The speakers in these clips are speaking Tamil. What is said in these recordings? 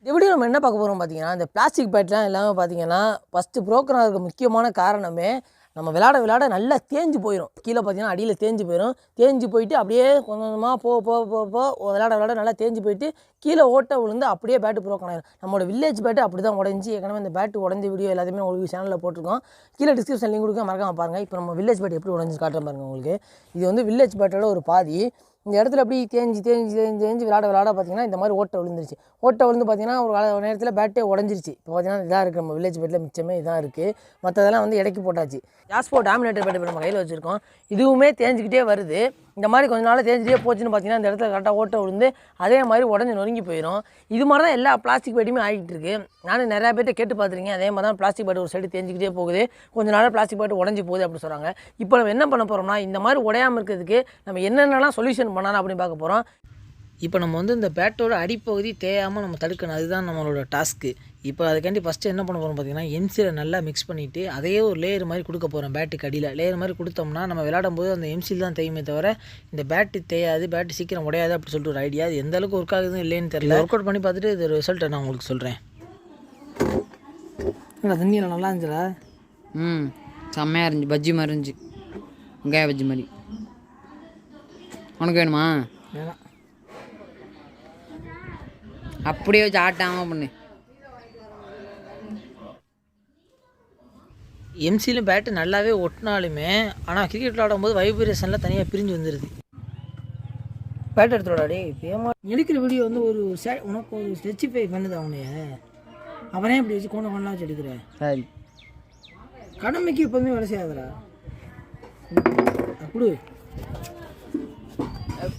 இந்த வீடியோ நம்ம என்ன பார்க்க போகிறோம் பார்த்தீங்கன்னா, இந்த பிளாஸ்டிக் பேட்லாம் எல்லாமே பார்த்தீங்கன்னா ஃபஸ்ட்டு ப்ரோக்கன் ஆகிறதுக்கு முக்கியமான காரணமே நம்ம விளாட நல்லா தேஞ்சு போயிடும். கீழே பார்த்தீங்கன்னா அடியில் தேஞ்சு போயிடும். தேஞ்சு போயிட்டு அப்படியே கொஞ்சம் கொஞ்சமாக விளாட நல்லா தேஞ்சு போயிட்டு கீழே ஓட்டை விழுந்து அப்படியே பேட்டு ப்ரோக்கன் ஆகிடும். நம்மளோட வில்லேஜ் பேட்டு அப்படி தான் உடஞ்சி. ஏற்கனவே இந்த பேட்டு உடஞ்ச வீடியோ எல்லாத்தையுமே உங்களுக்கு சேனலில் போட்டிருக்கோம். கீழே டிஸ்கிரிப்ஷன் லிங்க் கொடுக்க மறக்காம பாருங்கள். இப்போ நம்ம வில்லேஜ் பேட்டு எப்படி உடஞ்சி காட்டுறேன் பாருங்கள் உங்களுக்கு. இது வந்து வில்லேஜ் பேட்டோட ஒரு பாதி. இந்த இடத்துல அப்படி தேஞ்சு விளாட பார்த்தீங்கன்னா இந்த மாதிரி ஓட்டை விழுந்துருச்சு. ஓட்டை விழுந்து பார்த்தீங்கன்னா ஒரு நேரத்தில் பேட்டே உடஞ்சிருச்சு. இப்போ பார்த்தீங்கன்னா இதாக இருக்குது, நம்ம வில்லேஜ் பேட்டில் மிச்சமே இதாக இருக்குது. மற்றதெல்லாம் வந்து இடைக்கு போட்டாச்சு. ஜாஸ்போ டாமினேட்டர் பேட்டு நம்ம கையில் வச்சுருக்கோம். இதுவுமே தேஞ்சிக்கிட்டே வருது. இந்த மாதிரி கொஞ்ச நாள் தேஞ்சிட்டே போச்சுன்னு பார்த்தீங்கன்னா இந்த இடத்துல கரெக்டாக ஓட்டை விழுந்து அதே மாதிரி உடஞ்சி நொறுங்கி போயிடும். இது மாதிரி தான் எல்லா பிளாஸ்டிக் பேட்டுமே ஆகிட்டு இருக்கு. நானும் நிறையா பேர்ட்ட கேட்டு பார்த்துருக்கேன். அதே மாதிரி தான் பிளாஸ்டிக் பேட்டு ஒரு சைடு தேஞ்சிக்கிட்டே போகுது, கொஞ்சம் நாள் பிளாஸ்டிக் பேட்டு உடஞ்சி போகுது அப்படின்னு சொல்கிறாங்க. இப்போ நம்ம என்ன பண்ண போகிறோம்னா, இந்த மாதிரி உடையாமல் இருக்கிறதுக்கு நம்ம என்னென்னலாம் சொல்யூஷன் பண்ணலாம் அப்படின்னு பார்க்க போகிறோம். இப்போ நம்ம வந்து இந்த பேட்டோட அடிப்பகுதி தேயாமல் நம்ம தடுக்கணும். அதுதான் நம்மளோட டாஸ்க்கு. இப்போ அதுக்காண்டி ஃபஸ்ட்டு என்ன பண்ண போகிறோம் பார்த்தீங்கன்னா, எம்சியில் நல்லா மிக்ஸ் பண்ணிவிட்டு அதையே ஒரு லேயர் மாதிரி கொடுக்க போகிறோம். பேட்டுக்கு அடியில் லேயர் மாதிரி கொடுத்தோம்னா நம்ம விளையாடும் போது அந்த எம்சியில் தான் தேயுமே தவிர இந்த பேட்டு தேயாது, பேட்டு சீக்கிரம் உடையாது அப்படி சொல்லிட்டு ஒரு ஐடியா. அது எந்த அளவுக்கு ஒர்க் ஆகுதுன்னு இல்லைன்னு தெரியல. ஒர்க் அவுட் பண்ணி பார்த்துட்டு இது ரிசல்ட்டை நான் உங்களுக்கு சொல்கிறேன். தண்ணியில் நல்லா இருந்துச்சுடா. செம்மையாக இருந்துச்சு. பஜ்ஜி மாதிரி இருந்துச்சு, வெங்காய பஜ்ஜி மாதிரி. உனக்கு வேணுமா? வேணாம், அப்படியே வச்சு ஆட்டாமல் பண்ணு. எம்சியிலும் பேட்டு நல்லாவே ஒட்டினாலுமே ஆனால் கிரிக்கெட் விளாடும் போது வைப்ரேஷனில் தனியாக பிரிஞ்சு வந்துடுது. பேட் எடுத்துடாடே பேமா எடுக்கிற வீடியோ வந்து ஒரு உனக்கு ஒரு ஸ்ட்ரெச்சிஃபை பண்ணுது அவனைய. அவனே இப்படி வச்சு கொண்டலாம் வச்சு எடுக்கிறேன். சரி, கடமைக்கு எப்போதுமே வேலை செய்யாதரா. கொடு.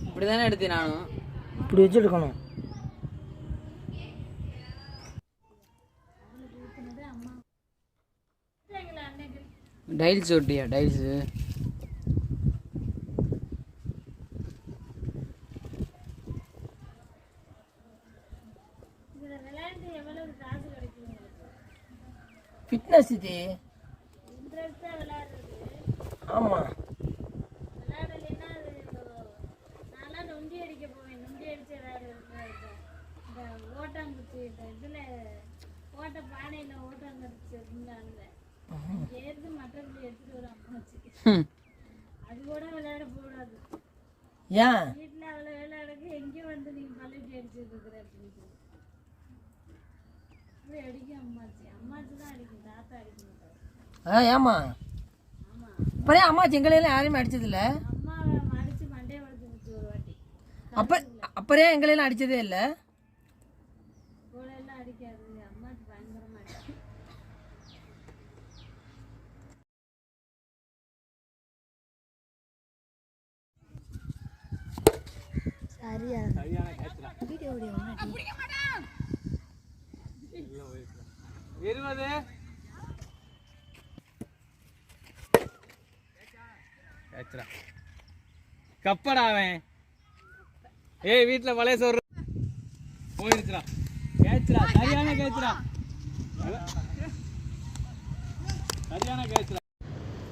இப்படி தானே எடுத்தேன் நானும். இப்படி வச்சு எடுக்கணும். டைல்ஸ் ஒட்டியா? டைல்ஸு ஃபிட்னஸ் இது. ஆமாம், ஏன் ஏமா இப்போதே அம்மாச்சி எங்களையெல்லாம் யாரையுமே அடித்ததில்லை. அப்பறே எங்களையெல்லாம் அடித்ததே இல்லை. கப்படாவன் வீட்டில் பழைய சோறு போயிருச்சுடா. கேச்சுடா, சரியான கேச்சுடா, சரியான கேச்சுடா.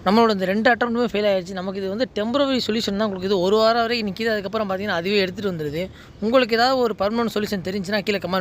நம்மளோட இந்த 2 அட்டம்ப்ட்டுமே ஃபெயில் ஆகிடுச்சு. நமக்கு இது வந்து டெம்பரரி சொல்யூஷன் தான் கொடுக்குது. ஒரு வாரம் வரைக்கும் நிற்கிது. அதுக்கப்புறம் பார்த்தீங்கன்னா அதுவே எடுத்துகிட்டு வந்துடுது. உங்களுக்கு ஏதாவது ஒரு பர்மனன்ட் சொல்யூஷன் தெரிஞ்சுன்னா கீழே கமெண்ட்